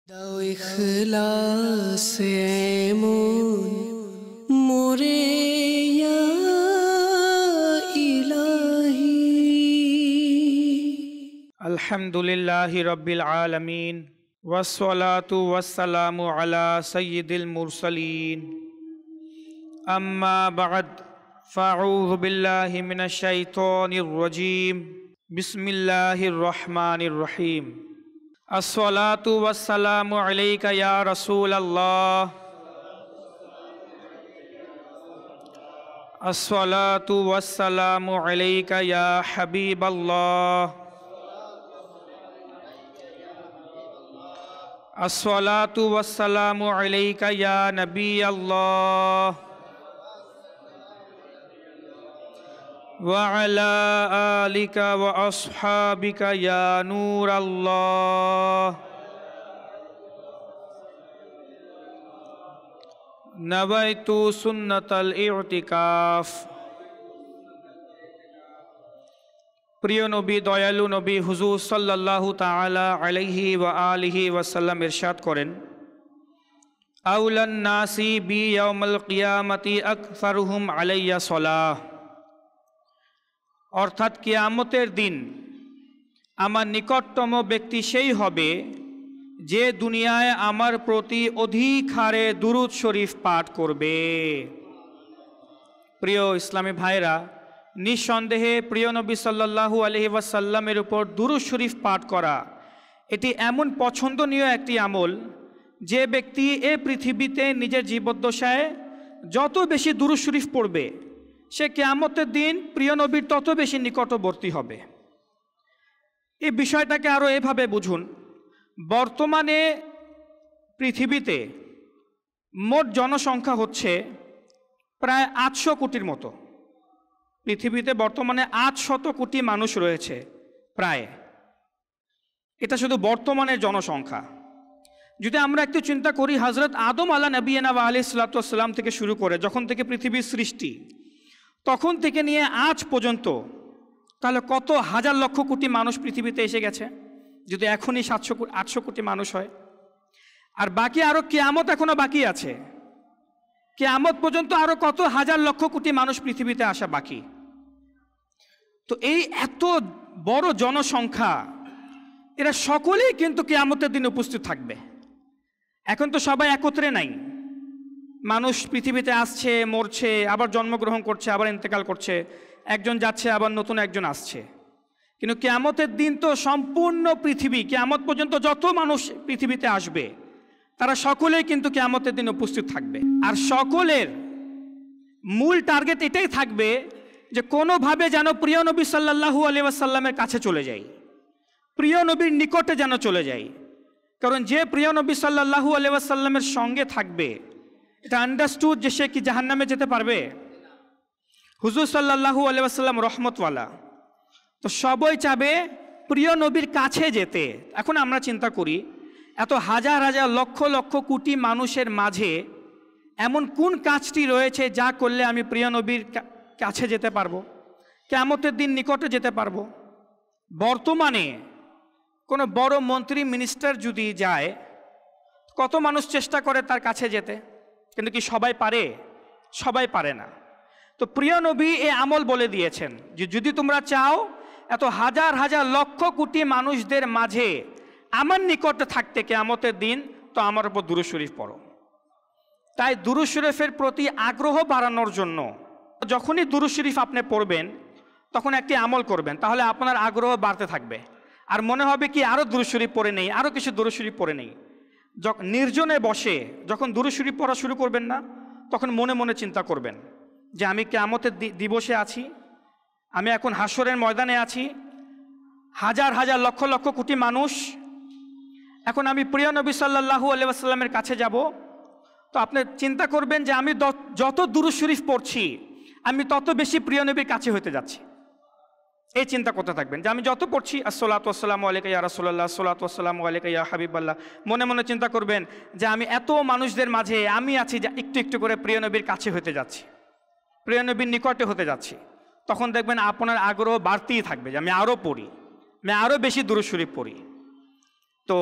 দাও ইখলাসে এমন মোরে ইয়া ইলাহি। আলহামদুলিল্লাহি রাব্বিল আলামিন ওয়াসসালাতু ওয়াসসালামু আলা সাইয়্যিদিল মুরসালিন আম্মা বা'দ ফাআউযু বিল্লাহি মিনাশ শাইতানির রাজীম বিসমিল্লাহির রহমানির রহিম। আসসালাতু ওয়াসসালামু আলাইকা ইয়া রাসূলাল্লাহ, আসসালাতু ওয়াসসালামু আলাইকা ইয়া হাবিবাল্লাহ, আসসালাতু ওয়াসসালামু আলাইকা ইয়া নবিয়াল্লাহ ওয়া আলা আলিকা ওয়া আসহাবিকা ইয়া নূরাল্লাহ। নাওয়াইতু সুন্নাতাল ইতিকাফ। প্রিয় নবী, দয়ালু নবী হুজুর সাল্লাল্লাহু তাআলা আলাইহি ওয়া আলিহি ওয়াসাল্লাম ইরশাদ করেন, আউলান নাসি বি ইয়াউমাল কিয়ামতি আকসারুহুম আলাইয়া সলাহ। অর্থাৎ কিয়ামতের দিন আমার নিকটতম ব্যক্তি সেই হবে যে দুনিয়ায় আমার প্রতি অধিক হারে দুরূদ শরীফ পাঠ করবে। প্রিয় ইসলামী ভাইরা, নিঃসন্দেহে প্রিয় নবী সাল্লাল্লাহু আলাইহি ওয়াসাল্লামের উপর দুরূদ শরীফ পাঠ করা এটি এমন পছন্দনীয় একটি আমল, যে ব্যক্তি এ পৃথিবীতে নিজের জীবদ্দশায় যত বেশি দুরূদ শরীফ পড়বে সে কিয়ামতের দিন প্রিয় নবীর তত বেশি নিকটবর্তী হবে। এই বিষয়টাকে আরও এভাবে বুঝুন, বর্তমানে পৃথিবীতে মোট জনসংখ্যা হচ্ছে প্রায় 800 কোটির মতো। পৃথিবীতে বর্তমানে 800 কোটি মানুষ রয়েছে প্রায়। এটা শুধু বর্তমানের জনসংখ্যা। যদি আমরা একটু চিন্তা করি, হযরত আদম আলা নবিয়িনা ওয়া আলাইহিস সালাতু ওয়াস সালাম থেকে শুরু করে যখন থেকে পৃথিবীর সৃষ্টি তখন থেকে নিয়ে আজ পর্যন্ত, তাহলে কত হাজার লক্ষ কোটি মানুষ পৃথিবীতে এসে গেছে যদি এখনই 800 কোটি মানুষ হয়। আর বাকি আরও কিয়ামত এখনো বাকি আছে। কিয়ামত পর্যন্ত আরও কত হাজার লক্ষ কোটি মানুষ পৃথিবীতে আসা বাকি। তো এই এত বড় জনসংখ্যা, এরা সকলেই কিন্তু কিয়ামতের দিন উপস্থিত থাকবে। এখন তো সবাই একত্রে নাই, মানুষ পৃথিবীতে আসছে, মরছে, আবার জন্মগ্রহণ করছে, আবার ইন্তেকাল করছে, একজন যাচ্ছে আবার নতুন একজন আসছে। কিন্তু কিয়ামতের দিন তো সম্পূর্ণ পৃথিবী, কিয়ামত পর্যন্ত যত মানুষ পৃথিবীতে আসবে তারা সকলেই কিন্তু কিয়ামতের দিন উপস্থিত থাকবে। আর সকলের মূল টার্গেট এটাই থাকবে যে কোনোভাবে যেন প্রিয় নবী সাল্লাল্লাহু আলাইহি ওয়াসাল্লামের কাছে চলে যাই, প্রিয় নবীর নিকটে যেন চলে যাই। কারণ যে প্রিয় নবী সাল্লাল্লাহু আলাইহি ওয়াসাল্লামের সঙ্গে থাকবে, এটা আন্ডারস্টুড যে সে কি জাহান্নামে যেতে পারবে? হুজুর সাল্লাল্লাহু আলাইহি ওয়াসাল্লাম রহমতওয়ালা, তো সবাই চাবে প্রিয় নবীর কাছে যেতে। এখন আমরা চিন্তা করি, এত হাজার হাজার লক্ষ লক্ষ কোটি মানুষের মাঝে এমন কোন কাজটি রয়েছে যা করলে আমি প্রিয় নবীর কাছে যেতে পারবো, কিয়ামতের দিন নিকটে যেতে পারবো? বর্তমানে কোনো বড় মন্ত্রী মিনিস্টার যদি যায়, কত মানুষ চেষ্টা করে তার কাছে যেতে, কিন্তু কি সবাই পারে? সবাই পারে না। তো প্রিয় নবী এ আমল বলে দিয়েছেন যে যদি তোমরা চাও এত হাজার হাজার লক্ষ কোটি মানুষদের মাঝে আমার নিকটে থাকতে কিয়ামতের দিন, তো আমার উপর দুরূদ শরীফ পড়ো। তাই দুরূদ শরীফের প্রতি আগ্রহ বাড়ানোর জন্য যখনই দুরূদ শরীফ আপনি পড়বেন তখন একটি আমল করবেন, তাহলে আপনার আগ্রহ বাড়তে থাকবে। আর মনে হবে কি আরও দুরূদ শরীফ পড়ে নেই, আরও কিছু দুরূদ শরীফ পড়ে নেই। নির্জনে বসে যখন দুরূদ শরীফ পড়া শুরু করবেন না, তখন মনে মনে চিন্তা করবেন যে আমি কিয়ামতের দিবসে আছি, আমি এখন হাসরের ময়দানে আছি, হাজার হাজার লক্ষ লক্ষ কোটি মানুষ, এখন আমি প্রিয় নবী সাল্লাল্লাহু আলাইহি ওয়াসাল্লামের কাছে যাব। তো আপনি চিন্তা করবেন যে আমি যত দুরূদ শরীফ পড়ছি আমি তত বেশি প্রিয় নবীর কাছে হতে যাচ্ছি। এই চিন্তা করতে থাকবেন যে আমি যত পড়ছি আসসালাতু ওয়াসসালামু আলাইকা ইয়া রাসূলুল্লাহ, আসসালাতু ওয়াসসালামু আলাইকা ইয়া হাবিবাল্লাহ, মনে মনে চিন্তা করবেন যে আমি এত মানুষদের মাঝে আমি আছি যে একটু একটু করে প্রিয় নবীর কাছে হতে যাচ্ছি, প্রিয় নবীর নিকটে হতে যাচ্ছি। তখন দেখবেন আপনার আগ্রহ বাড়তেই থাকবে যে আমি আরও পড়ি, আমি আরও বেশি দুরূদ শরীফ পড়ি। তো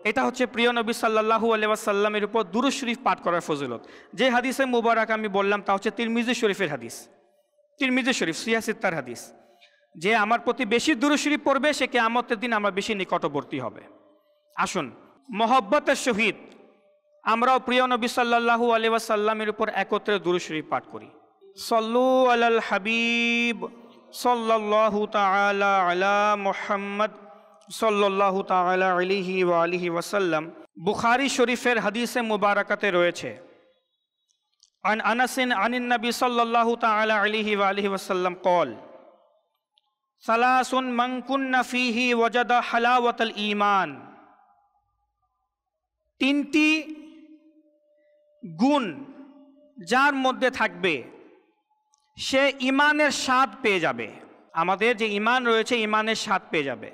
এটা হচ্ছে প্রিয় নবী সাল্লাল্লাহু আলাইহি ওয়াসাল্লামের উপর দুরূদ শরীফ পাঠ করার ফজিলত। যে হাদিসে মুবারক আমি বললাম তা হচ্ছে তিরমিজি শরীফের হাদিস, তিরমিজি শরীফ সিয়াসিত্তার হাদিস, যে আমার প্রতি বেশি দুরূদ শরীফ পড়বে সে কিয়ামতের দিন আমার বেশি নিকটবর্তী হবে। আসুন মহব্বতের সহিত আমরাও প্রিয় নবী সাল্লাল্লাহু আলাইহি ওয়াসাল্লামের উপর একত্রে দুরূদ শরীফ পাঠ করি। সল্লু আলাল হাবিব সাল্লাল্লাহু তাআলা আলা মুহাম্মদ সাল্লাল্লাহু তাআলা আলাইহি ওয়া আলিহি ওয়াসাল্লাম। বুখারী শরীফের হাদিসে মুবারাকাতে রয়েছে, আন আনাসিন আনিন নবী সাল্লাল্লাহু তাআলা আলাইহি ওয়া আলিহি ওয়াসাল্লাম قال সালাসুন মান কুন্না ফীহি ওয়াজাদা হালাওয়াতাল ঈমান। তিনটি গুণ যার মধ্যে থাকবে সে ঈমানের স্বাদ পেয়ে যাবে। আমাদের যে ঈমান রয়েছে ঈমানের স্বাদ পেয়ে যাবে।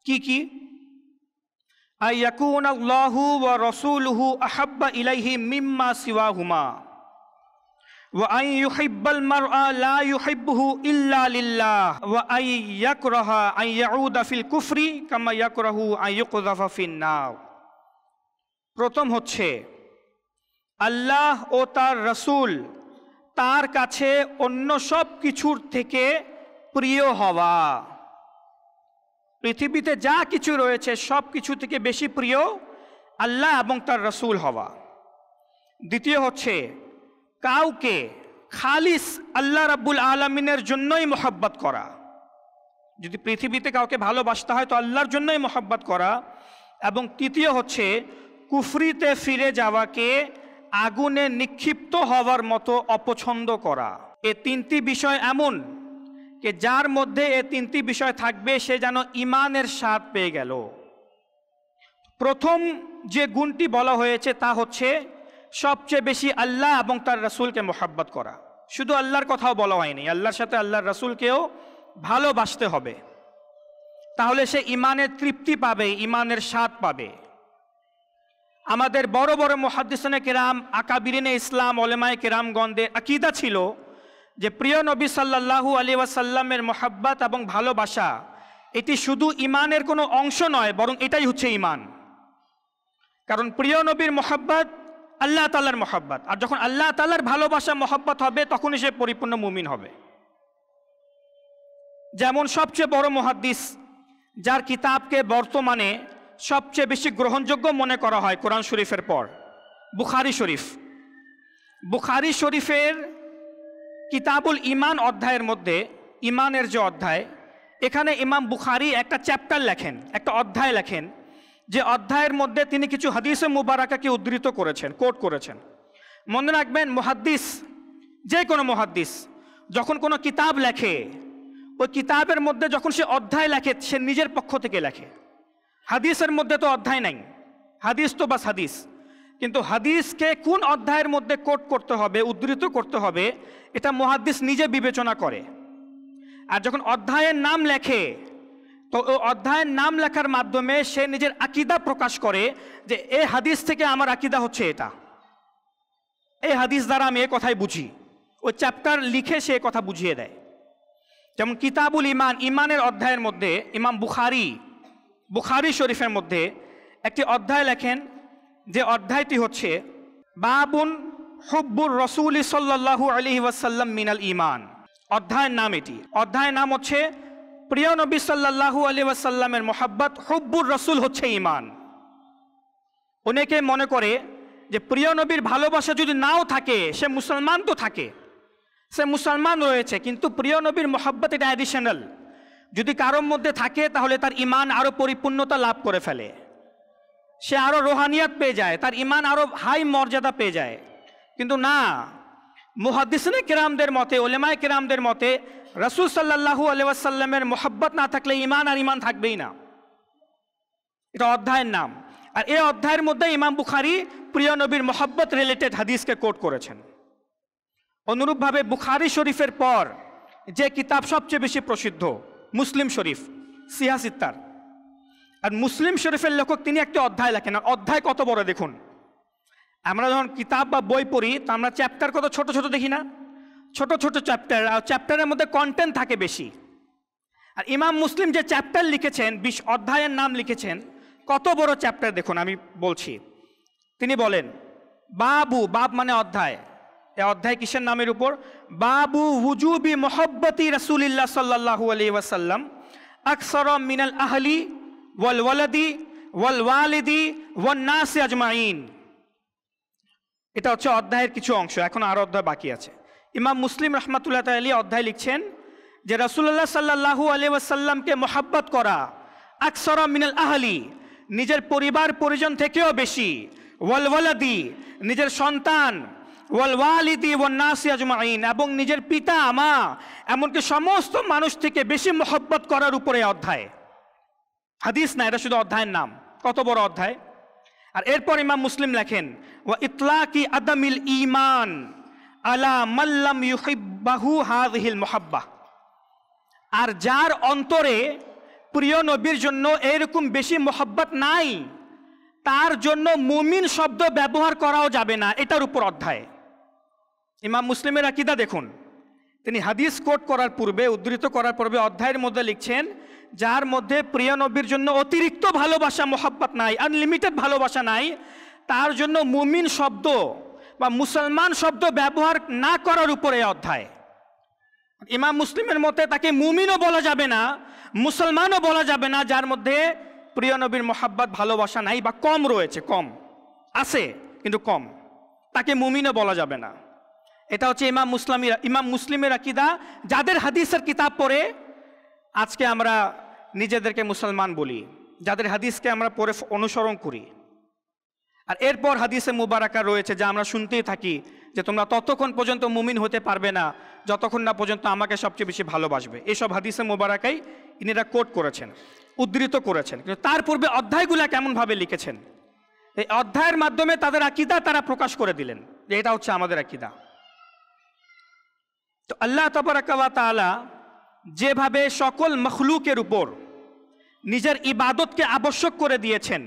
কি কি? আইয়াকুনাল্লাহু ওয়া রাসূলুহু আহাব্বা ইলাইহি মিম্মা সিওয়াহুমা ওয়া আন ইউহিব্বাল মারআ লা ইউহিব্বুহু ইল্লা লিল্লাহ ওয়া আন ইয়াকরাহা আন ইয়াউদা ফিল কুফরি কামা ইয়াকরাহু আন ইউকযাফা ফিন নার। প্রথম হচ্ছে আল্লাহ ও তার রাসূল তার কাছে অন্য সব কিছুর থেকে প্রিয় হওয়া। পৃথিবীতে যা কিছু রয়েছে সব কিছু থেকে বেশি প্রিয় আল্লাহ এবং তার রাসূল হওয়া। দ্বিতীয় হচ্ছে কাউকে খালিস আল্লাহ রাব্বুল আলামিনের জন্যই মহব্বত করা। যদি পৃথিবীতে কাউকে ভালোবাসতে হয় তো আল্লাহর জন্যই মহব্বত করা। এবং তৃতীয় হচ্ছে কুফরিতে ফিরে যাওয়াকে আগুনে নিক্ষিপ্ত হওয়ার মতো অপছন্দ করা। এ তিনটি বিষয় এমন যে যার মধ্যে এ তিনটি বিষয় থাকবে সে যেন ঈমানের স্বাদ পেয়ে গেল। প্রথম যে গুণটি বলা হয়েছে তা হচ্ছে সবচেয়ে বেশি আল্লাহ এবং তার রাসূলকে মহব্বত করা। শুধু আল্লাহর কথাও বলা হয়নি, আল্লাহর সাথে আল্লাহর রাসূলকেও ভালোবাসতে হবে, তাহলে সে ঈমানের তৃপ্তি পাবে, ঈমানের স্বাদ পাবে। আমাদের বড় বড় মুহাদ্দিসিনে কেরাম, আকাবিরিনে ইসলাম, উলামায়ে কেরামগণদের আকীদা ছিল যে প্রিয় নবী সাল্লাল্লাহু আলাইহি ওয়াসাল্লামের মহব্বত এবং ভালোবাসা এটি শুধু ঈমানের কোনো অংশ নয়, বরং এটাই হচ্ছে ঈমান। কারণ প্রিয় নবীর মহব্বত আল্লাহ তাআলার মহব্বত, আর যখন আল্লাহ তাআলার ভালোবাসা মহব্বত হবে তখনই সে পরিপূর্ণ মুমিন হবে। যেমন সবচেয়ে বড় মুহাদ্দিস যার কিতাবকে বর্তমানে সবচেয়ে বেশি গ্রহণযোগ্য মনে করা হয় কোরআন শরীফের পর, বুখারী শরীফ। বুখারী শরীফের কিতাবুল ঈমান অধ্যায়ের মধ্যে, ঈমানের যে অধ্যায়, এখানে ইমাম বুখারী একটা চ্যাপ্টার লেখেন, একটা অধ্যায় লেখেন, যে অধ্যায়ের মধ্যে তিনি কিছু হাদিসে মুবারাকাকে উদ্ধৃত করেছেন, কোট করেছেন। মনে রাখবেন, মুহাদ্দিস, যে কোনো মুহাদ্দিস যখন কোনো কিতাব লেখে, ওই কিতাবের মধ্যে যখন সে অধ্যায় লেখে সে নিজের পক্ষ থেকে লেখে। হাদিসের মধ্যে তো অধ্যায় নাই, হাদিস তো বাস হাদিস, কিন্তু হাদিসকে কোন অধ্যায়ের মধ্যে কোট করতে হবে, উদ্ধৃত করতে হবে, এটা মুহাদ্দিস নিজে বিবেচনা করে। আর যখন অধ্যায়ের নাম লেখে তো ওই অধ্যায়ের নাম লেখার মাধ্যমে সে নিজের আকীদা প্রকাশ করে যে এই হাদিস থেকে আমার আকীদা হচ্ছে এটা, এই হাদিস দ্বারা আমি এ কথাই বুঝি। ওই চ্যাপ্টার লিখে সে কথা বুঝিয়ে দেয়। যেমন কিতাবুল ঈমান, ঈমানের অধ্যায়ের মধ্যে ইমাম বুখারী শরীফের মধ্যে একটি অধ্যায় লেখেন, যে অধ্যায়টি হচ্ছে বাবুন হুব্বুর রাসূলি সাল্লাল্লাহু আলাইহি ওয়াসাল্লাম মিনাল ঈমান। অধ্যায়ের নাম এটি, অধ্যায়ের নাম হচ্ছে প্রিয় নবী সাল্লাল্লাহু আলাইহি ওয়াসাল্লামের মহব্বত, হুব্বুর রাসূল হচ্ছে ঈমান। অনেকে মনে করে যে প্রিয় নবীর ভালোবাসা যদি নাও থাকে, সে মুসলমান তো থাকে, সে মুসলমান রয়েছে, কিন্তু প্রিয় নবীর মহব্বত এটা অ্যাডিশনাল। যদি কারোর মধ্যে থাকে তাহলে তার ঈমান আরো পরিপূর্ণতা লাভ করে ফেলে, সে আরো রোহানিয়াত পেয়ে যায়, তার ঈমান আরো হাই মর্যাদা পেয়ে যায়। কিন্তু না, মুহাদ্দিসিনে কেরামদের মতে, উলামায়ে কেরামদের মতে রাসূল সাল্লাল্লাহু আলাইহি ওয়াসাল্লামের মহব্বত না থাকলে ঈমান আর ঈমান থাকবেই না। এটা অধ্যায়ের নাম। আর এই অধ্যায়ের মধ্যে ইমাম বুখারী প্রিয় নবীর মহব্বত রিলেটেড হাদিসকে কোট করেছেন। অনুরূপভাবে বুখারী শরীফের পর যে কিতাব সবচেয়ে বেশি প্রসিদ্ধ, মুসলিম শরীফ, সিয়াসিত্তার। আর মুসলিম শরীফের লেখক তিনি একটি অধ্যায় লেখেন। আর অধ্যায় কত বড় দেখুন, আমরা যখন কিতাব বা বই পড়ি তো আমরা চ্যাপ্টার কত ছোট ছোট দেখি না, ছোট ছোট চ্যাপ্টার, আর চ্যাপ্টারের মধ্যে কন্টেন্ট থাকে বেশি। আর ইমাম মুসলিম যে চ্যাপ্টার লিখেছেন, 20 অধ্যায়ের নাম লিখেছেন, কত বড় চ্যাপ্টার দেখুন, আমি বলছি। তিনি বলেন বাবু, বাব মানে অধ্যায়, এই অধ্যায় কিসের নামের উপর? বাবু উজুবি মুহাব্বতি রাসূলিল্লাহ সাল্লাল্লাহু আলাইহি ওয়াসাল্লাম আকসারা মিনাল আহলি ওয়াল ওয়ালাদি ওয়াল ওয়ালিদি ওয়ান নাস আজমাইন। এটা হচ্ছে অধ্যায়ের কিছু অংশ, এখন আরো অধ্যায় বাকি আছে। ইমাম মুসলিম রহমাতুল্লাহ তাআলা অধ্যায় লিখছেন যে রাসূলুল্লাহ সাল্লাল্লাহু আলাইহি ওয়াসাল্লামকে মহব্বত করা, আকসারা মিনাল আহলি নিজের পরিবার পরিজন থেকেও বেশি, ওয়াল ওয়ালাদি নিজের সন্তান, ওয়াল ওয়ালিদি ওয়ান নাস আজমাইন এবং নিজের পিতা মা এমনকি সমস্ত মানুষ থেকে বেশি মহব্বত করার উপরে অধ্যায়। হাদিস না, এটা শুধু অধ্যায়ের নাম। কত বড় অধ্যায়! আর এরপর ইমাম মুসলিম লেখেন ওয়া ইতলাকি আদামিল ঈমান আলা মাল্লাম ইউহিব্বাহু হাযিহিল মুহাব্বাহ। আর যার অন্তরে প্রিয় নবীর জন্য এরকম বেশি মহব্বত নাই, তার জন্য মুমিন শব্দ ব্যবহার করাও যাবে না, এটার উপর অধ্যায়। ইমাম মুসলিমের আকীদা দেখুন, তিনি হাদিস কোট করার পূর্বে, উদ্ধৃত করার পূর্বে অধ্যায়ের মধ্যে লিখছেন যার মধ্যে প্রিয় নবীর জন্য অতিরিক্ত ভালোবাসা, মহব্বত নাই, আনলিমিটেড ভালোবাসা নাই, তার জন্য মুমিন শব্দ বা মুসলমান শব্দ ব্যবহার না করার উপরে অধ্যায়। ইমাম মুসলিমের মতে তাকে মুমিনও বলা যাবে না, মুসলমানও বলা যাবে না যার মধ্যে প্রিয় নবীর মহব্বত ভালোবাসা নাই বা কম রয়েছে, কম আছে কিন্তু কম, তাকে মুমিনও বলা যাবে না। এটা হচ্ছে ইমাম মুসলিমের আকীদা, যাদের হাদিসের কিতাব পড়ে আজকে আমরা নিজেদেরকে মুসলমান বলি, যাদের হাদিসকে আমরা পড়ে অনুসরণ করি। আর এরপর হাদিসে মুবারাকা রয়েছে যা আমরা শুনতেই থাকি যে তোমরা ততক্ষণ পর্যন্ত মুমিন হতে পারবে না যতক্ষণ না পর্যন্ত আমাকে সবচেয়ে বেশি ভালোবাসবে। এসব হাদিসে মুবারাকাই ইনারা কোট করেছেন, উদ্ধৃত করেছেন। কিন্তু তার পূর্বে অধ্যায়গুলা কেমনভাবে লিখেছেন, এই অধ্যায়ের মাধ্যমে তাদের আকীদা তারা প্রকাশ করে দিলেন যে এটা হচ্ছে আমাদের আকীদা। তো আল্লাহ তাবারাকা ওয়া তাআলা যেভাবে সকল মখলুকের উপর নিজের ইবাদতকে আবশ্যক করে দিয়েছেন,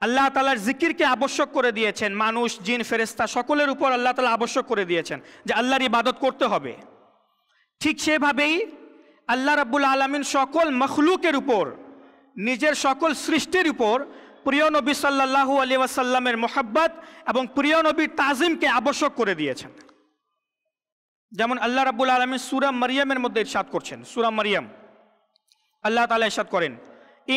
আল্লাহ তাআলার জিকিরকে আবশ্যক করে দিয়েছেন, মানুষ জিন ফেরেশতা সকলের উপর আল্লাহ তাআলা আবশ্যক করে দিয়েছেন যে আল্লাহর ইবাদত করতে হবে, ঠিক সেভাবেই আল্লাহ রাব্বুল আলামিন সকল মখলুকের উপর, নিজের সকল সৃষ্টির উপর প্রিয় নবী সাল্লাল্লাহু আলাইহি ওয়াসাল্লামের মহব্বত এবং প্রিয় নবীর তাজিমকে আবশ্যক করে দিয়েছেন। যেমন আল্লাহ রাব্বুল আলামিন সূরা মারইয়ামের মধ্যে ইরশাদ করছেন, সূরা মারইয়াম আল্লাহ তাআলা ইরশাদ করেন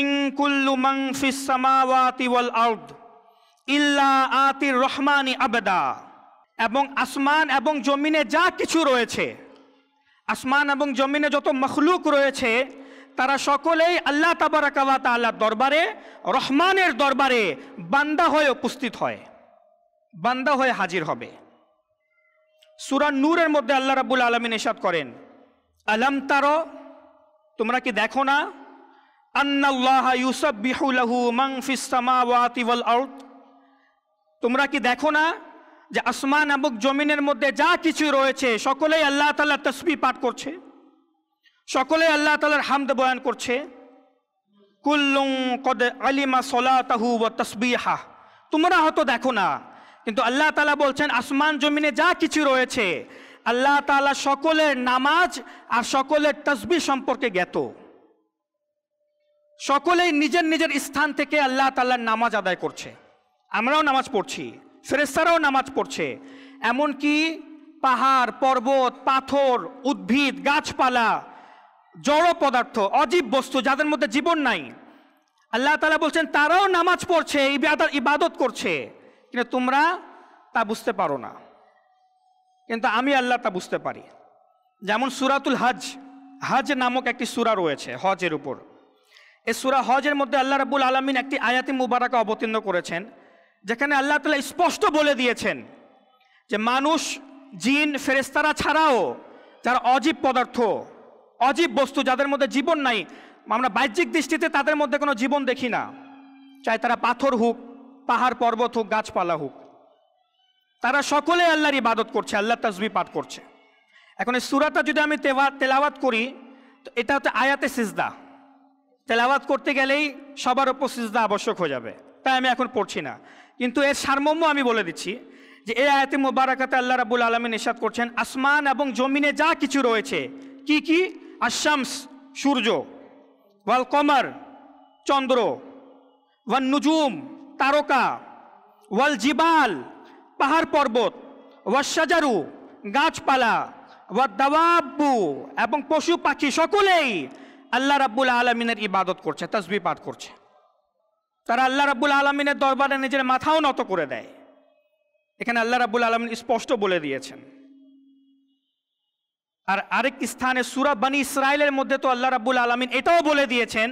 ইন কুল্লু মান ফিস সামাওয়াতি ওয়াল আরদ ইল্লা আতির রহমানি আবদা। এবং আসমান এবং জমিনে যা কিছু রয়েছে, আসমান এবং জমিনে যত মখলুক রয়েছে তারা সকলেই আল্লাহ তাবারাকা ওয়া তাআলার দরবারে, রহমানের দরবারে বান্দা হয়ে উপস্থিত হয়, বান্দা হয়ে হাজির হবে। সূরা নূরের মধ্যে আল্লাহ রাব্বুল আলামিন ইরশাদ করেন আলাম তারা, তোমরা কি দেখো না, আন্নাল্লাহা ইউসাব্বিহু লাহু মান ফিস সামাওয়াতি ওয়াল আরদ, তোমরা কি দেখো না যে আসমান এবং জমিনের মধ্যে যা কিছু রয়েছে সকলেই আল্লাহ তাআলার তাসবিহ পাঠ করছে, সকলেই আল্লাহ তাআলার হামদ বয়ান করছে। কুল্লুন কদ আলিমা সলাতাহু ওয়া তাসবিহা, তোমরা হয়তো দেখো না কিন্তু আল্লাহ তাআলা বলছেন আসমান জমিনে যা কিছু রয়েছে আল্লাহ তাআলা সকলের নামাজ আর সকলের তাসবিহ সম্পর্কে জ্ঞাত। সকলেই নিজের নিজের স্থান থেকে আল্লাহ তাআলার নামাজ আদায় করছে, আমরাও নামাজ পড়ছি, ফেরেশতারাও নামাজ পড়ছে, এমনকি পাহাড় পর্বত পাথর উদ্ভিদ গাছপালা জড় পদার্থ অজীব বস্তু যাদের মধ্যে জীবন নাই, আল্লাহ তাআলা বলছেন তারাও নামাজ পড়ছে, ইবাদত করছে, কিন্তু তোমরা তা বুঝতে পারো না, কিন্তু আমি আল্লাহ তা বুঝতে পারি। যেমন সূরাতুল হজ, হজ নামক একটি সূরা রয়েছে হজের উপর। এই সূরা হজের মধ্যে আল্লাহ রাব্বুল আলামিন একটি আয়াতে মুবারাকা অবতীর্ণ করেছেন যেখানে আল্লাহ তাআলা স্পষ্ট বলে দিয়েছেন যে মানুষ জিন ফেরেশতারা ছাড়াও যারা অজীব পদার্থ অজীব বস্তু যাদের মধ্যে জীবন নাই, আমরা বাহ্যিক দৃষ্টিতে তাদের মধ্যে কোনো জীবন দেখি না, চাই তারা পাথর হোক পাহাড় পর্বত হোক গাছপালা হোক, তারা সকলে আল্লাহর ইবাদত করছে, আল্লাহর তাসবিহ পাঠ করছে। এখন এই সূরাটা যদি আমি তেলাওয়াত করি তো এটা হচ্ছে আয়াতে সিজদা, তেলাওয়াত করতে গেলেই সবার উপর সিজদা আবশ্যক হয়ে যাবে, তাই আমি এখন পড়ছি না। কিন্তু এর সারমর্ম আমি বলে দিচ্ছি যে এই আয়াতে মুবারাকাতে আল্লাহ রাব্বুল আলামিন ইরশাদ করছেন আসমান এবং জমিনে যা কিছু রয়েছে, কি কি, আশ-শামস সূর্য, ওয়াল কমার চন্দ্র, ওয়ান নুজুম তারকা, ওয়াল জিবাল পাহাড় পর্বত, ওয়াশাজারু গাছপালা, ওয়া দাওয়াবু এবং পশু পাখি সকলেই আল্লাহ রাব্বুল আলামিনের ইবাদত করছে, তাসবিহ পাঠ করছে। তারা আল্লাহ রাব্বুল আলামিনের দরবারে নিজের মাথাও নত করে দেয়। এখানে আল্লাহ রাব্বুল আলামিন স্পষ্ট বলে দিয়েছেন। আর আরেক স্থানে সূরা বনী ইসরাইলের মধ্যে তো আল্লাহ রাব্বুল আলামিন এটাও বলে দিয়েছেন,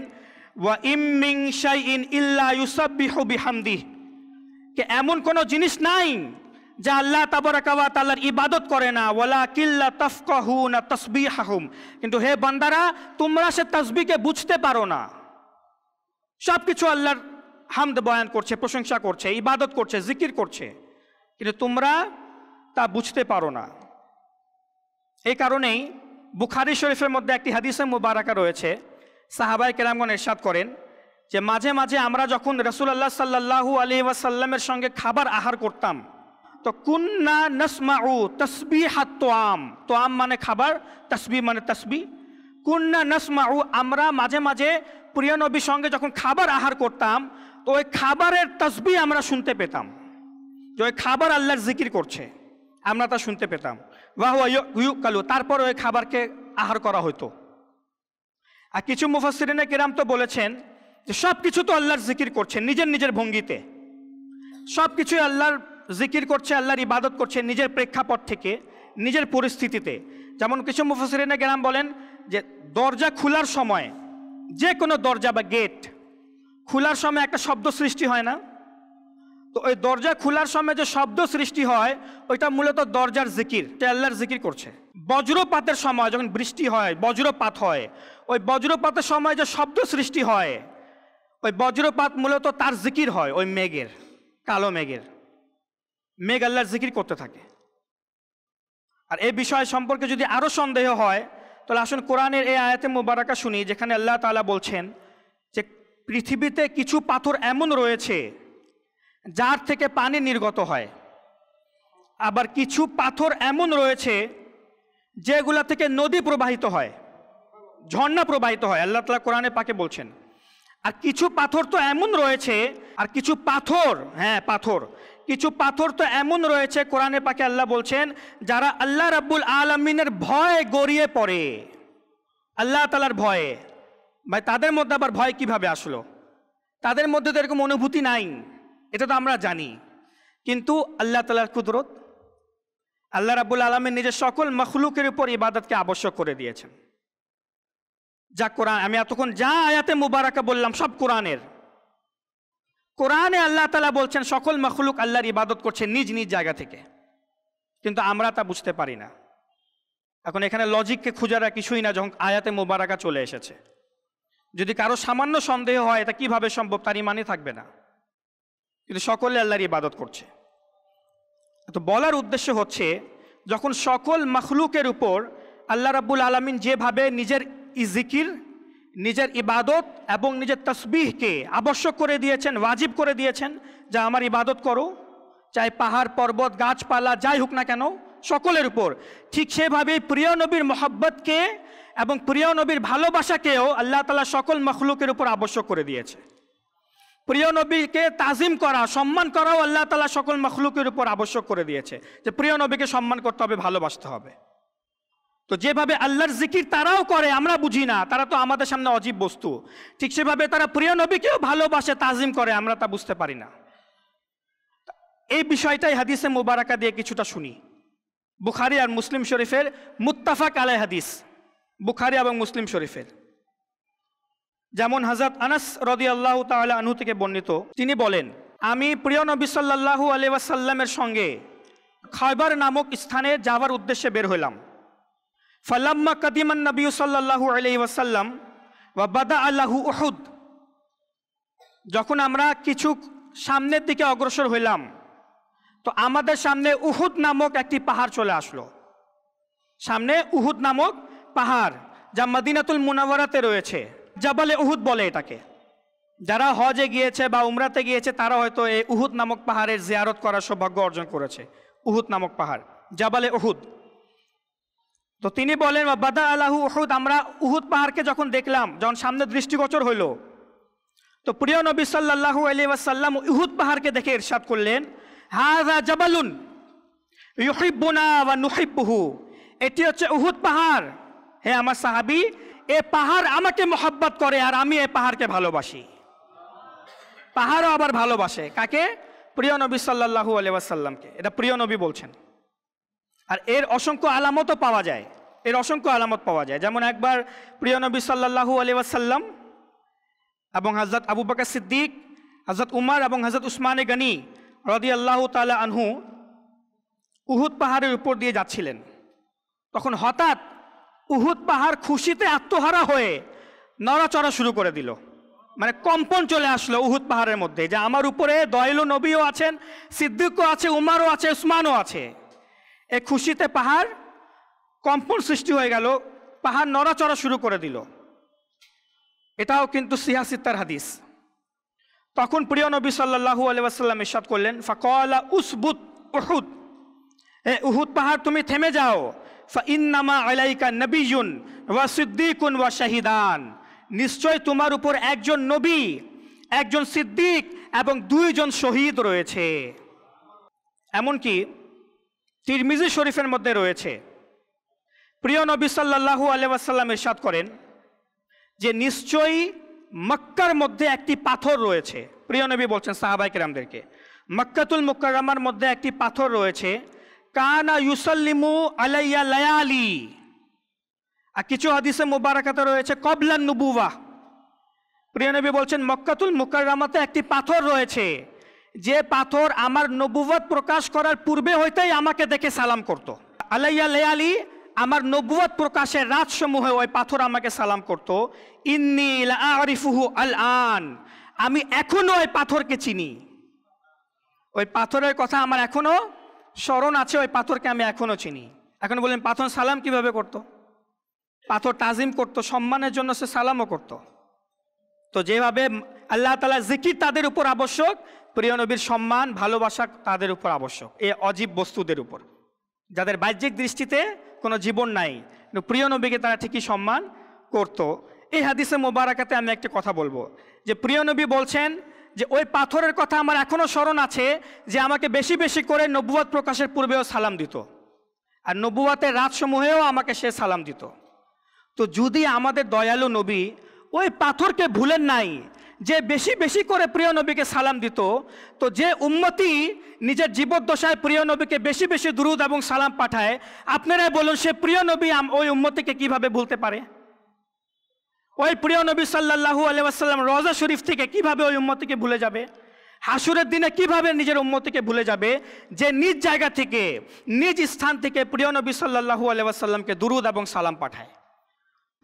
ওয়া ইম মিন শাইইন ইল্লা ইউসাব্বিহু বিহামদিহি, যে এমন কোনো জিনিস নাই যা আল্লাহ তাবারাকা ওয়া তাআলার ইবাদত করে না, ওয়ালাকিন লা তাফকাহুনা তাসবিহাহুম, কিন্তু হে বান্দারা তোমরা সে তাসবিহকে বুঝতে পারো না। সব কিছু আল্লাহর হামদ বয়ান করছে, প্রশংসা করছে, ইবাদত করছে, জিকির করছে, কিন্তু তোমরা তা বুঝতে পারো না। এই কারণেই বুখারী শরীফের মধ্যে একটি হাদিসে মুবারাকা রয়েছে, সাহাবায়ে কেরামগণ ইরশাদ করেন যে মাঝে মাঝে আমরা যখন রাসূলুল্লাহ সাল্লাল্লাহু আলাইহি ওয়াসাল্লামের সঙ্গে খাবার আহার করতাম, তো কুন্না নাসমাউ তাসবিহাত তোয়াম, তোয়াম মানে খাবার, তাসবিহ মানে তাসবিহ। কুন্না নাসমাউ, আমরা মাঝে মাঝে প্রিয় নবীর সঙ্গে যখন খাবার আহার করতাম তো ওই খাবারের তাসবিহ আমরা শুনতে পেতাম, যে ওই খাবার আল্লাহর জিকির করছে, আমরা তা শুনতে পেতাম। ওয়া হুয়া ইউকালু, তারপর ওই খাবারকে আহার করা হতো। আর কিছু মুফাসসিরিনে কিরাম তো বলেছেন যে সব কিছু তো আল্লাহর জিকির করছে নিজের নিজের ভঙ্গিতে, সব কিছুই আল্লাহর জিকির করছে, আল্লাহর ইবাদত করছে নিজের প্রেক্ষাপট থেকে, নিজের পরিস্থিতিতে। যেমন কিছু মুফাসসিরিনে কিরাম বলেন যে দরজা খোলার সময়, যে কোনো দরজা বা গেট খোলার সময় একটা শব্দ সৃষ্টি হয় না, তো ওই দরজা খোলার সময় যে শব্দ সৃষ্টি হয় ওইটা মূলত দরজার জিকির, আল্লাহর জিকির করছে। বজ্রপাতের সময় যখন বৃষ্টি হয়, বজ্রপাত হয়, ওই বজ্রপাতের সময় যে শব্দ সৃষ্টি হয় ওই বজ্রপাত মূলত তার জিকির হয়, ওই মেঘের, কালো মেঘের। মেঘ আল্লাহর জিকির করতে থাকে। আর এই বিষয় সম্পর্কে যদি আরো সন্দেহ হয় তাহলে আসুন কোরআনের এই আয়াতে মুবারাকা শুনি, যেখানে আল্লাহ তাআলা বলছেন যে পৃথিবীতে কিছু পাথর এমন রয়েছে যার থেকে পানি নির্গত হয়, আবার কিছু পাথর এমন রয়েছে যেগুলা থেকে নদী প্রবাহিত হয়, ঝর্ণা প্রবাহিত হয়, আল্লাহ তাআলা কোরআনে পাকে বলছেন। আর কিছু পাথর তো এমন রয়েছে, আর কিছু পাথর, হ্যাঁ পাথর, কিছু পাথর তো এমন রয়েছে কোরআনে পাকে আল্লাহ বলছেন যারা আল্লাহ রাব্বুল আলামিনের ভয়ে গড়িয়ে পড়ে, আল্লাহ তাআলার ভয়ে। ভাই তাদের মধ্যে আবার ভয় কিভাবে আসলো? তাদের মধ্যে তো এরকম অনুভূতি নাই, এটা তো আমরা জানি, কিন্তু আল্লাহ তাআলার কুদরত, আল্লাহ রাব্বুল আলামিন নিজের সকল মখলুকের উপর ইবাদতকে আবশ্যক করে দিয়েছেন। যা কোরআন, আমি এতক্ষণ যা আয়াতে মুবারাকা বললাম সব কোরআনের, কোরআনে আল্লাহ তাআলা বলছেন সকল মখলুক আল্লাহর ইবাদত করছে নিজ নিজ জায়গা থেকে, কিন্তু আমরা তা বুঝতে পারি না। এখন এখানে লজিককে খুঁজারা কিছুই না, যখন আয়াতে মুবারাকা চলে এসেছে। যদি কারো সামান্য সন্দেহ হয় এটা কিভাবে সম্ভব, তার ইমানই থাকবে না, কিন্তু সকলে আল্লাহর ইবাদত করছে। তো বলার উদ্দেশ্য হচ্ছে যখন সকল মখলুকের উপর আল্লাহ রাব্বুল আলামিন যেভাবে নিজের জিকির, নিজের ইবাদত এবং নিজের তাসবিহকে আবশ্যক করে দিয়েছেন, ওয়াজিব করে দিয়েছেন, যা আমার ইবাদত করো, চাই পাহাড় পর্বত গাছপালা যাই হোক না কেন সকলের উপর, ঠিক সেভাবেই প্রিয় নবীর মহব্বতকে এবং প্রিয় নবীর ভালোবাসাকেও আল্লাহ তাআলা সকল মখলুকের উপর আবশ্যক করে দিয়েছে। প্রিয় নবীকে তাজিম করা, সম্মান করাও আল্লাহ তাআলা সকল মখলুকের উপর আবশ্যক করে দিয়েছে, যে প্রিয় নবীকে সম্মান করতে হবে, ভালোবাসতে হবে। তো যেভাবে আল্লাহর জিকির তারাও করে আমরা বুঝি না, তারা তো আমাদের সামনে অজীব বস্তু, ঠিক সেভাবে তারা প্রিয় নবীকেও ভালোবাসে, তাজিম করে, আমরা তা বুঝতে পারি না। এই বিষয়টাই হাদিসে মুবারাকা দিয়ে কিছুটা শুনি। বুখারী আর মুসলিম শরীফের মুত্তাফাক আলাই হাদিস, বুখারী এবং মুসলিম শরীফের, যেমন হযরত আনাস রাদিয়াল্লাহু তাআলা আনহু থেকে বর্ণিত, তিনি বলেন আমি প্রিয় নবী সাল্লাল্লাহু আলাইহি ওয়াসাল্লামের সঙ্গে খায়বার নামক স্থানে যাওয়ার উদ্দেশ্যে বের হইলাম। ফালাম্মা কাদিমান নবী সাল্লাল্লাহু আলাইহি ওয়াসাল্লাম ওয়া বাদা আল্লাহু উহুদ, যখন আমরা কিছু সামনের দিকে অগ্রসর হইলাম তো আমাদের সামনে উহুদ নামক একটি পাহাড় চলে আসলো। সামনে উহুদ নামক পাহাড়, যা মদিনাতুল মুনাওয়ারাতে রয়েছে, জাবালে উহুদ বলে এটাকে। যারা হজে গিয়েছে বা উমরাতে গিয়েছে তারা হয়তো এই উহুদ নামক পাহাড়ের জিয়ারত করার সৌভাগ্য অর্জন করেছে। উহুদ নামক পাহাড়, জাবালে উহুদ। তো তিনি বলেন বাদা আলাহু উহুদ, আমরা উহুদ পাহাড়কে যখন দেখলাম, যখন সামনে দৃষ্টিগোচর হইল, তো প্রিয় নবী সাল্লাল্লাহু আলাইহি ওয়াসাল্লাম উহুদ পাহাড়কে দেখে ইরশাদ করলেন, হাযা জাবালুন ইউহিব্বুনা ওয়া নুহিব্বুহু, এটি হচ্ছে উহুদ পাহাড়। হে আমার সাহাবী, এ পাহাড় আমাকে মহব্বত করে আর আমি এ পাহাড়কে ভালোবাসি। পাহাড়ও আবার ভালোবাসে কাকে? প্রিয় নবী সাল্লাল্লাহু আলাইহি ওয়াসাল্লামকে। এটা প্রিয় নবী বলছেন। আর এর অসংখ্য আলামতও পাওয়া যায়, এর অসংখ্য আলামত পাওয়া যায়। যেমন একবার প্রিয় নবী সাল্লাল্লাহু আলাইহি ওয়াসাল্লাম এবং হযরত আবু বকর সিদ্দিক, হযরত উমর এবং হযরত উসমান গনি রাদিয়াল্লাহু তাআলা আনহু উহুদ পাহাড়ের উপর দিয়ে যাচ্ছিলেন। তখন হঠাৎ উহুদ পাহাড় খুশিতে আত্মহারা হয়ে নড়াচড়া শুরু করে দিল। মানে কম্পন চলে আসলো উহুদ পাহাড়ের মধ্যে, যে আমার উপরে দয়ালু নবীও আছেন, সিদ্দিকও আছে, উমরও আছে, উসমানও আছে। এই খুশিতে পাহাড় কম্পন সৃষ্টি হয়ে গেল, পাহাড় নড়াচড়া শুরু করে দিল। এটাও কিন্তু সিহাসিত্তার হাদিস। তখন প্রিয় নবী সাল্লাল্লাহু আলাইহি ওয়াসাল্লাম ইরশাদ করলেন, ফাকালা উসবুত উহুদ, হে উহুদ পাহাড় তুমি থেমে যাও। ফাইন্নামা আলাইকা নবিয়্যুন ওয়া সিদ্দীকুন ওয়া শাহিদান, নিশ্চয় তোমার উপর একজন নবী, একজন সিদ্দিক এবং দুইজন শহীদ রয়েছে। এমনকি তিরমিজি শরীফের মধ্যে রয়েছে, প্রিয় নবী সাল্লাল্লাহু আলাইহি ওয়াসাল্লাম ইরশাদ করেন যে নিশ্চয়ই মক্কার মধ্যে একটি পাথর রয়েছে। প্রিয় নবী বলছেন সাহাবায়ে কেরামদেরকে, মক্কাতুল মুকাররমার মধ্যে একটি পাথর রয়েছে, কানা ইউসাল্লিমু আলাইয়া লায়ালি। আর কিছু হাদিসে মুবারাকাতে রয়েছে কবলান নুবুওয়া। প্রিয় নবী বলছেন মক্কাতুল মুকাররমাতে একটি পাথর রয়েছে, যে পাথর আমার নবুওয়াত প্রকাশ করার পূর্বে হইতেই আমাকে দেখে সালাম করত। আলাইয়া লায়ালি, আমার নবুওয়াত প্রকাশের রাতসমূহে ওই পাথর আমাকে সালাম করত। ইন্নী লা আরিফুহু আল আন, আমি এখনো ওই পাথরকে চিনি। ওই পাথরের কথা আমার এখনো স্মরণ আছে, ওই পাথরকে আমি এখনো চিনি। এখন বলেন পাথর সালাম কিভাবে করত? পাথর তাজিম করত, সম্মানের জন্য সে সালামও করত। তো যেভাবে আল্লাহ তাআলা জিকির তাদের উপর আবশ্যক, প্রিয় নবীর সম্মান ভালোবাসা তাদের উপর আবশ্যক। এই অজীব বস্তুদের উপর, যাদের বাহ্যিক দৃষ্টিতে কোনো জীবন নাই, কিন্তু প্রিয় নবীকে তারা ঠিকই সম্মান করত। এই হাদিসে মোবারাকাতে আমি একটা কথা বলবো, যে প্রিয় নবী বলছেন যে ওই পাথরের কথা আমার এখনো স্মরণ আছে, যে আমাকে বেশি বেশি করে নবুওয়াত প্রকাশের পূর্বেও সালাম দিত, আর নবুওয়াতের রাতসমূহেও আমাকে সে সালাম দিত। তো যদি আমাদের দয়ালু নবী ওই পাথরকে ভুলেন নাই, যে বেশি বেশি করে প্রিয় নবীকে সালাম দিত, তো যে উম্মতি নিজের জীবদ্দশায় প্রিয় নবীকে বেশি বেশি দুরুদ এবং সালাম পাঠায়, আপনারাই বলুন সে প্রিয় নবী ওই উম্মতিকে কিভাবে ভুলতে পারে? ওই প্রিয় নবী সাল্লাল্লাহু আলাইহি ওয়াসাল্লাম রওজা শরীফ থেকে কিভাবে ওই উম্মতিকে ভুলে যাবে? হাসুরের দিনে কিভাবে নিজের উম্মতিকে ভুলে যাবে, যে নিজ জায়গা থেকে, নিজ স্থান থেকে প্রিয় নবী সাল্লাল্লাহু আলাইহি ওয়াসাল্লামকে দুরুদ এবং সালাম পাঠায়।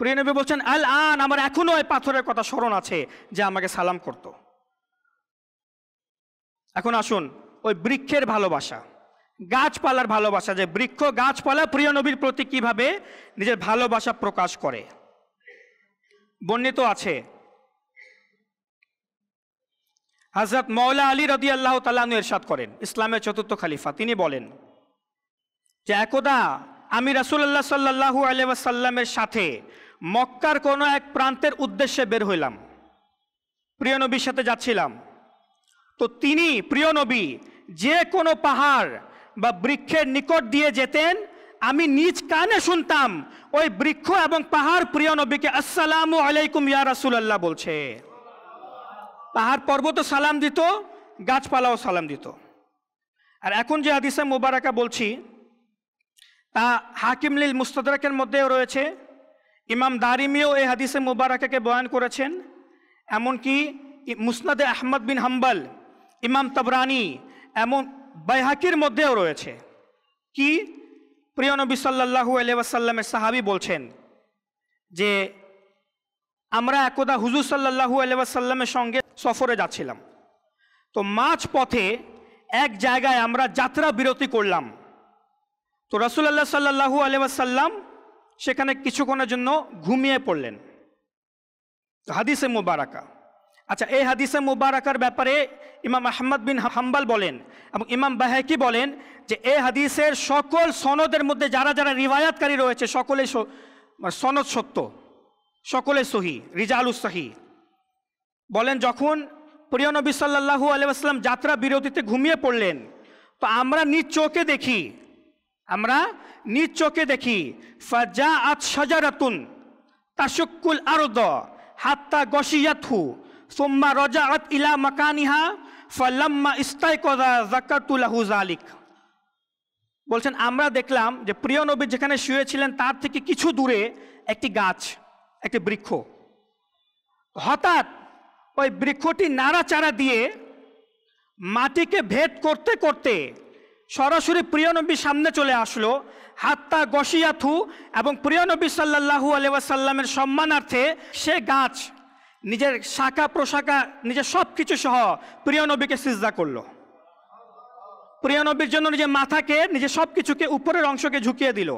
প্রিয় নবী বলছেন আল আন, আমার এখনো ওই পাথরের কথা স্মরণ আছে যে আমাকে সালাম করত। এখন আসুন ওই বৃক্ষের ভালোবাসা, গাছপালার ভালোবাসা, যে বৃক্ষ গাছপালা প্রিয় নবীর প্রতি কিভাবে নিজের ভালোবাসা প্রকাশ করে। বর্ণিত আছে হযরত মাওলা আলী রাদিয়াল্লাহু তাআলা আনহু ইরশাদ করেন, ইসলামের চতুর্থ খলিফা, তিনি বলেন যে একদা আমি রাসূলুল্লাহ সাল্লাল্লাহু আলাইহি ওয়াসাল্লামের সাথে মক্কার কোনো এক প্রান্তের উদ্দেশ্যে বের হইলাম, প্রিয় নবীর সাথে যাচ্ছিলাম। তো তিনি প্রিয় নবী যে কোনো পাহাড় বা বৃক্ষের নিকট দিয়ে যেতেন, আমি নিজ কানে শুনতাম ওই বৃক্ষ এবং পাহাড় প্রিয় নবীকে আসসালামু আলাইকুম ইয়া রাসূলুল্লাহ বলছে। পাহাড় পর্বত সালাম দিত, গাছপালাও সালাম দিত। আর এখন যে হাদিসে মুবারাকা বলছি তা হাকিম লিল মুস্তাদরাকের মধ্যেও রয়েছে, ইমাম দারিমিও এই হাদিসে মুবারাকাকে বয়ান করেছেন, এমনকি মুসনাদে আহমদ বিন হাম্বল, ইমাম তাবরানি, এমন বাইহাকির মধ্যেও রয়েছে। কি? প্রিয় নবী সাল্লাল্লাহু আলাইহি ওয়াসাল্লামের সাহাবী বলছেন যে আমরা একদা হুজুর সাল্লাল্লাহু আলাইহি ওয়াসাল্লামের সঙ্গে সফরে যাচ্ছিলাম। তো মাঝ পথে এক জায়গায় আমরা যাত্রা বিরতি করলাম। তো রাসূলুল্লাহ সাল্লাল্লাহু আলাইহি ওয়াসাল্লাম সেখানে কিছুক্ষণের জন্য ঘুমিয়ে পড়লেন। হাদিসে মুবারাকা। আচ্ছা, এই হাদিসে মুবারাকার ব্যাপারে ইমাম আহমদ বিন হাম্বল বলেন এবং ইমাম বাইহাকি বলেন যে এই হাদিসের সকল সনদের মধ্যে যারা যারা রিওয়ায়াতকারী রয়েছে সকলে সনদ সত্য, সকলে সহি, রিজালুস সহি। বলেন যখন প্রিয় নবী সাল্লাল্লাহু আলাইহি ওয়াসাল্লাম যাত্রা বিরতিতে ঘুমিয়ে পড়লেন, তো আমরা নিজ চোখে দেখি ফাজাআত শাজারাতুন তাশুক্কুল আরদ হাত্তা গশিয়াতহু সুম্মা রাজাআত ইলা মাকানিহা ফালাম্মা ইস্তাইকাযা যাকারতু লাহু যালিক। বলছেন আমরা দেখলাম যে প্রিয় নবী যেখানে শুয়েছিলেন তার থেকে কিছু দূরে একটি গাছ, একটি বৃক্ষ, হঠাৎ ওই বৃক্ষটি নাড়াচাড়া দিয়ে মাটিকে ভেদ করতে করতে সরাসরি প্রিয় নবীর সামনে চলে আসলো, হাত্তা গশিয়াথু, এবং প্রিয় নবী সাল্লাল্লাহু আলাইহি ওয়াসাল্লামের সম্মানার্থে সে গাছ নিজের শাখা প্রশাখা নিজের সব কিছু সহ প্রিয় নবীকে সিজদা করলো। প্রিয় নবীর জন্য নিজের মাথাকে নিজের সব কিছুকে উপরের অংশকে ঝুঁকিয়ে দিল।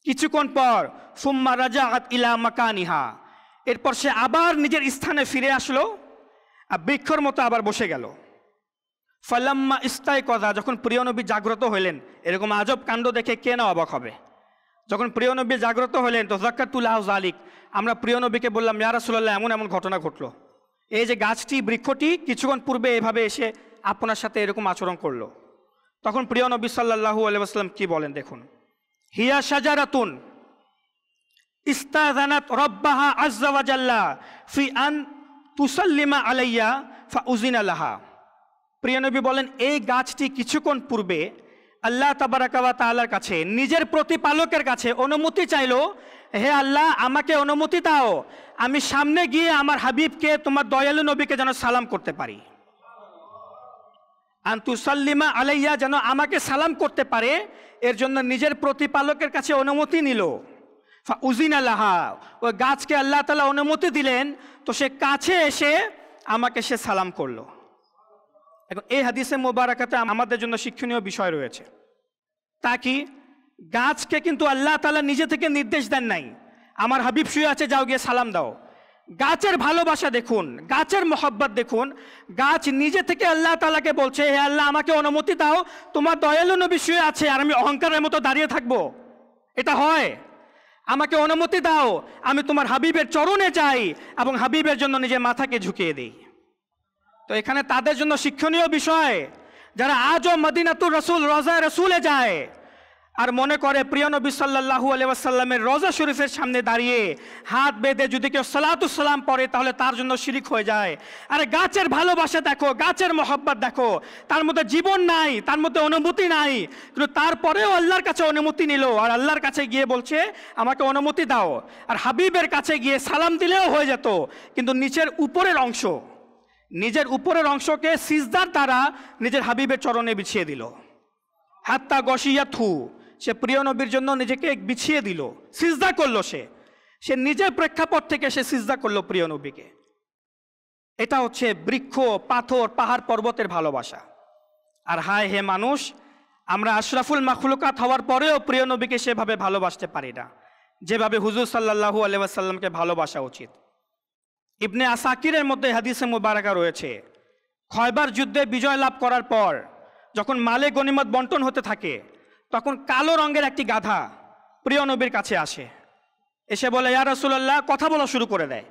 কিছুক্ষণ পর সুম্মা রাজাআত ইলা মাকানিহা, এরপর সে আবার নিজের স্থানে ফিরে আসলো আর বৃক্ষর মতো আবার বসে গেল। ফালাম্মা ইস্তাইকাযা, যখন প্রিয় নবী জাগ্রত হইলেন, এরকম আজব কাণ্ড দেখে কে না অবাক হবে। যখন প্রিয় নবী জাগ্রত হইলেন তো যাকারতু লাহু যালিক, আমরা প্রিয় নবীকে বললাম, ইয়া রাসূলুল্লাহ, এমন এমন ঘটনা ঘটলো, এই যে গাছটি বৃক্ষটি কিছুক্ষণ পূর্বে এভাবে এসে আপনার সাথে এরকম আচরণ করলো। তখন প্রিয় নবী সাল্লাল্লাহু আলাইহি ওয়াসাল্লাম কি বলেন দেখুন, হিয়া শাজারাতুন ইস্তাযানাত রাব্বাহা আযজা ওয়া জাল্লা ফি আন তুসাল্লিমা আলাইয়া ফাউজিনা লাহা। প্রিয় নবী বলেন এই গাছটি কিছুক্ষণ পূর্বে আল্লাহ তাবারাকা ওয়া তাআলার কাছে, নিজের প্রতিপালকের কাছে অনুমতি চাইলো, হে আল্লাহ আমাকে অনুমতি দাও, আমি সামনে গিয়ে আমার হাবিবকে, তোমার দয়ালু নবীকে যেন সালাম করতে পারি। আনতুসাল্লিমা আলাইয়া, যেন আমাকে সালাম করতে পারে, এর জন্য নিজের প্রতিপালকের কাছে অনুমতি নিল। ফাউজিনা লাহা, ওই গাছকে আল্লাহ তাআলা অনুমতি দিলেন, তো সে কাছে এসে আমাকে সে সালাম করলো। এখন এই হাদিসে মোবারকাতে আমাদের জন্য শিক্ষণীয় বিষয় রয়েছে। তা কি, গাছকে কিন্তু আল্লাহ তাআলা নিজে থেকে নির্দেশ দেন নাই, আমার হাবিব শুয়ে আছে যাও গিয়ে সালাম দাও। গাছের ভালোবাসা দেখুন, গাছের মহব্বত দেখুন, গাছ নিজে থেকে আল্লাহ তাআলাকে বলছে, হে আল্লাহ আমাকে অনুমতি দাও, তোমার দয়ালু নবী শুয়ে আছে আর আমি অহংকারের মতো দাঁড়িয়ে থাকবো? এটা হয়? আমাকে অনুমতি দাও, আমি তোমার হাবিবের চরণে যাই এবং হাবিবের জন্য নিজের মাথাকে ঝুঁকিয়ে দিই। তো এখানে তাদের জন্য শিক্ষণীয় বিষয়, যারা আজও মদিনাতুর রাসূল রওজা রাসূলে যায় আর মনে করে প্রিয় নবী সাল্লাল্লাহু আলাইহি ওয়াসাল্লামের রওজা শরীফের সামনে দাঁড়িয়ে হাত বেঁধে যদি কেউ সালাতুস সালাম পড়ে তাহলে তার জন্য শিরিক হয়ে যায়। আরে গাছের ভালোবাসা দেখো, গাছের মহব্বত দেখো, তার মধ্যে জীবন নাই, তার মধ্যে অনুমতি নাই, কিন্তু তারপরেও আল্লাহর কাছে অনুমতি নিল আর আল্লাহর কাছে গিয়ে বলছে আমাকে অনুমতি দাও। আর হাবিবের কাছে গিয়ে সালাম দিলেও হয়ে যেত, কিন্তু নিজের উপরের অংশকে সিজদার দ্বারা নিজের হাবিবের চরণে বিছিয়ে দিল। হাত্তা গশিয়াথু, সে প্রিয় নবীর জন্য নিজেকে বিছিয়ে দিল, সিজদা করলো, সে নিজের প্রেক্ষাপট থেকে সে সিজদা করলো প্রিয় নবীকে। এটা হচ্ছে বৃক্ষ, পাথর, পাহাড়, পর্বতের ভালোবাসা। আর হায় হে মানুষ, আমরা আশরাফুল মাখলুকাত হওয়ার পরেও প্রিয় নবীকে সেভাবে ভালোবাসতে পারি না যেভাবে হুজুর সাল্লাল্লাহু আলাইহি ওয়াসাল্লামকে ভালোবাসা উচিত। ইবনে আসাকিরের মধ্যে হাদিসে মুবারাকা রয়েছে, খয়বার যুদ্ধে বিজয় লাভ করার পর যখন মালে গনিমত বন্টন হতে থাকে, তখন কালো রঙের একটি গাধা প্রিয় নবীর কাছে আসে, এসে বলে ইয়া রাসূলুল্লাহ, কথা বলা শুরু করে দেয়।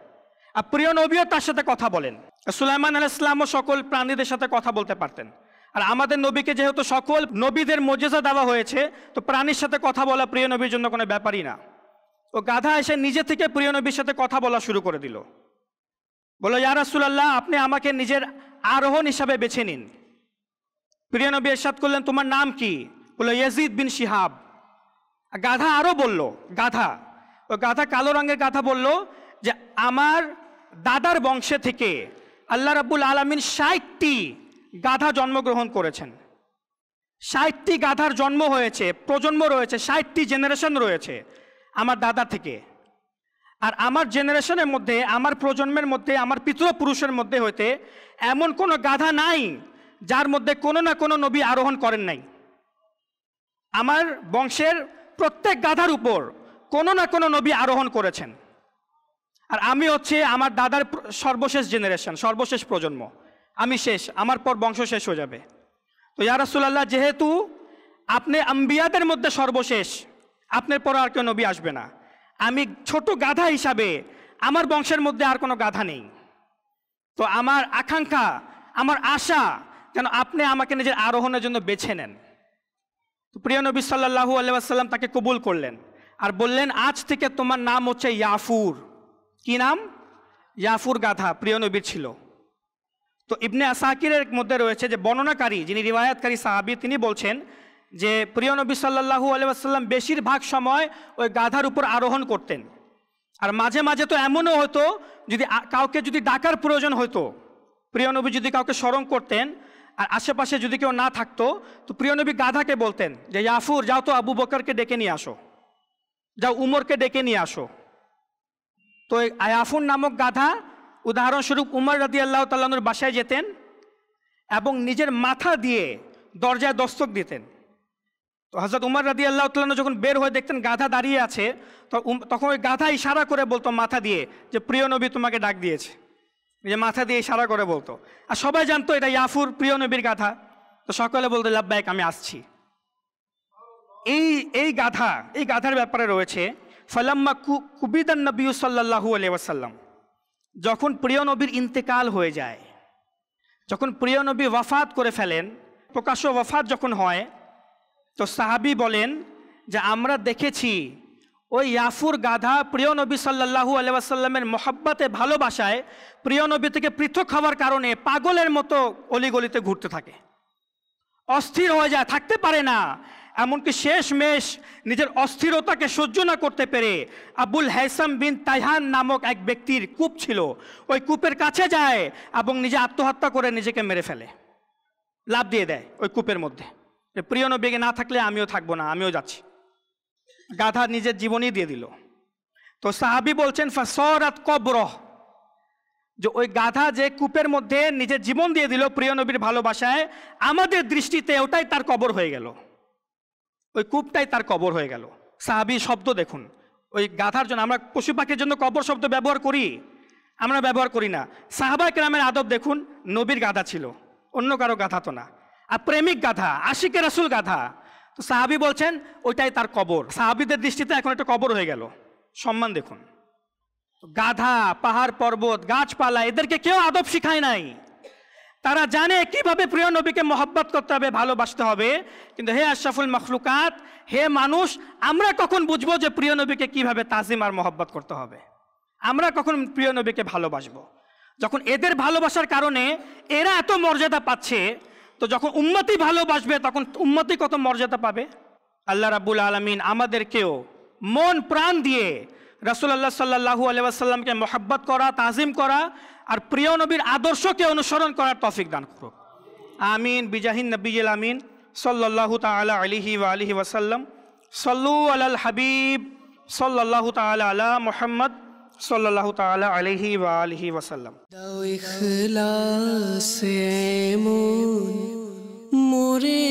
আর প্রিয় নবীও তার সাথে কথা বলেন। সুলাইমান আলাইহিস সালামও সকল প্রাণীদের সাথে কথা বলতে পারতেন, আর আমাদের নবীকে যেহেতু সকল নবীদের মুজিজা দেওয়া হয়েছে, তো প্রাণীর সাথে কথা বলা প্রিয় নবীর জন্য কোনো ব্যাপারই না। ও গাধা এসে নিজে থেকে প্রিয় নবীর সাথে কথা বলা শুরু করে দিল, বলো ইয়া রাসূলুল্লাহ, আপনি আমাকে নিজের আরোহণ হিসাবে বেছে নিন। প্রিয় নবী ইরশাদ করলেন, তোমার নাম কি? বলল ইয়াজিদ বিন শিহাব। গাধা আরো বলল, গাধা কালো রঙের গাধা বলল যে আমার দাদার বংশে থেকে আল্লাহ রাব্বুল আলামিন 60টি গাধা জন্মগ্রহণ করেছেন, 60টি গাধার জন্ম হয়েছে, প্রজন্ম রয়েছে, 60টি জেনারেশন রয়েছে আমার দাদা থেকে। আর আমার জেনারেশনের মধ্যে, আমার প্রজন্মের মধ্যে, আমার পিতৃপুরুষের মধ্যে হইতে এমন কোনো গাধা নাই যার মধ্যে কোনো না কোনো নবী আরোহণ করেন নাই। আমার বংশের প্রত্যেক গাধার উপর কোনো না কোনো নবী আরোহণ করেছেন, আর আমি হচ্ছে আমার দাদার সর্বশেষ জেনারেশন, সর্বশেষ প্রজন্ম, আমি শেষ, আমার পর বংশ শেষ হয়ে যাবে। তো ইয়া রাসূলুল্লাহ, যেহেতু আপনি আম্বিয়াদের মধ্যে সর্বশেষ, আপনার পর আর কেউ নবী আসবে না, আমি ছোট গাধা হিসাবে আমার বংশের মধ্যে আর কোনো গাধা নেই, তো আমার আকাঙ্ক্ষা, আমার আশা যেন আপনি আমাকে নিজের আরোহণের জন্য বেছে নেন। তো প্রিয় নবী সাল্লাল্লাহু আলাইহি ওয়াসাল্লাম তাকে কবুল করলেন আর বললেন, আজ থেকে তোমার নাম হচ্ছে ইয়াফুর। কি নাম? ইয়াফুর গাধা প্রিয় নবীর ছিল। তো ইবনে আসাকিরের মধ্যে রয়েছে যে বর্ণনাকারী, যিনি রিওয়ায়াতকারী সাহাবী, তিনি বলছেন যে প্রিয় নবী সাল্লাল্লাহু আলাইহি ওয়াসাল্লাম বেশিরভাগ সময় ওই গাধার উপর আরোহণ করতেন। আর মাঝে মাঝে তো এমনও হতো, যদি কাউকে যদি ডাকার প্রয়োজন হতো, প্রিয় নবী যদি কাউকে স্মরণ করতেন আর আশেপাশে যদি কেউ না থাকতো, তো প্রিয় নবী গাধাকে বলতেন যে ইয়াফুর, যাও তো আবু বকরকে ডেকে নিয়ে আসো, যাও উমরকে ডেকে নিয়ে আসো। তো এই ইয়াফুর নামক গাধা উদাহরণস্বরূপ উমর রাদিয়াল্লাহু তাআলা আনহুর বাসায় যেতেন এবং নিজের মাথা দিয়ে দরজায় দস্তক দিতেন। তো হযরত উমর রাদিয়াল্লাহু তাআলা আনহু যখন বের হয়ে দেখতেন গাধা দাঁড়িয়ে আছে, তখন ওই গাধা ইশারা করে বলতো মাথা দিয়ে যে প্রিয় নবী তোমাকে ডাক দিয়েছে, যে মাথা দিয়ে ইশারা করে বলতো। আর সবাই জানতো এটা ইয়াফুর প্রিয় নবীর গাধা। তো সকলে বলতো লাব্বাইক, আমি আসছি। এই গাধার ব্যাপারে রয়েছে, ফালাম্মা কুবিদান নবী সাল্লাল্লাহু আলাইহি ওয়াসাল্লাম, যখন প্রিয় নবীর ইন্তেকাল হয়ে যায়, যখন প্রিয় নবী ওয়াফাত করে ফেলেন, প্রকাশ্য ওয়াফাত যখন হয়, তো সাহাবী বলেন যে আমরা দেখেছি ওই ইয়াফুর গাধা প্রিয় নবী সাল্লাল্লাহু আলাইহি ওয়াসাল্লামের মহব্বতে, ভালোবাসায় প্রিয় নবী থেকে পৃথক হওয়ার কারণে পাগলের মতো অলিগলিতে ঘুরতে থাকে, অস্থির হয়ে যায়, থাকতে পারে না। এমনকি শেষমেশ নিজের অস্থিরতাকে সহ্য না করতে পেরে আবুল হাইসাম বিন তাইহান নামক এক ব্যক্তির কূপ ছিল, ওই কূপের কাছে যায় এবং নিজে আত্মহত্যা করে নিজেকে মেরে ফেলে, লাফ দিয়ে দেয় ওই কূপের মধ্যে। প্রিয় নবীকে না থাকলে আমিও থাকবো না, আমিও যাচ্ছি। গাধা নিজের জীবনই দিয়ে দিল। তো সাহাবী বলছেন ফাসরাত কবরহ, যে ওই গাধা যে কূপের মধ্যে নিজের জীবন দিয়ে দিল প্রিয় নবীর ভালোবাসায়, আমাদের দৃষ্টিতে ওটাই তার কবর হয়ে গেল, ওই কূপটাই তার কবর হয়ে গেল। সাহাবী শব্দ দেখুন, ওই গাধার জন্য। আমরা পশু পাখির জন্য কবর শব্দ ব্যবহার করি, আমরা ব্যবহার করি না। সাহাবা কেরামের আদব দেখুন, নবীর গাধা ছিল, অন্য কারো গাধা তো না, আর প্রেমিক গাধা, আশিকে রাসূল গাধা। তো সাহাবী বলছেন ওইটাই তার কবর। সাহাবীদের দৃষ্টিতে এখন একটা কবর হয়ে গেল। সম্মান দেখুন। গাধা, পাহাড় পর্বত, গাছপালা, এদেরকে কেউ আদব শিখায় নাই। তারা জানে কিভাবে প্রিয় নবীকে মহব্বত করতে হবে, ভালোবাসতে হবে। কিন্তু হে আশরাফুল মখলুকাত, হে মানুষ, আমরা কখন বুঝবো যে প্রিয় নবীকে কিভাবে তাজিম আর মহব্বত করতে হবে? আমরা কখন প্রিয় নবীকে ভালোবাসবো? যখন এদের ভালোবাসার কারণে এরা এত মর্যাদা পাচ্ছে, তো যখন উম্মতি ভালোবাসবে তখন উম্মতি কত মর্যাদা পাবে। আল্লাহ রাব্বুল আলামিন আমাদেরকেও মন প্রাণ দিয়ে রাসূলুল্লাহ সাল্লাল্লাহু আলাইহি ওয়াসাল্লামকে মহব্বত করা, তাজিম করা আর প্রিয় নবীর আদর্শকে অনুসরণ করার তৌফিক দান করুক। আমিন বিজাহিন নবিয়্যিল আমিন সাল্লাল্লাহু তাআলা আলাইহি ওয়া আলিহি ওয়াসাল্লাম। সাল্লু আলাল হাবিব সাল্লাল্লাহু তাআলা আলা মুহাম্মদ সাল্লাল্লাহু তাআলা আলাইহি ওয়া আলিহি ওয়াসাল্লাম। দাও ইখলাস এমন মোরে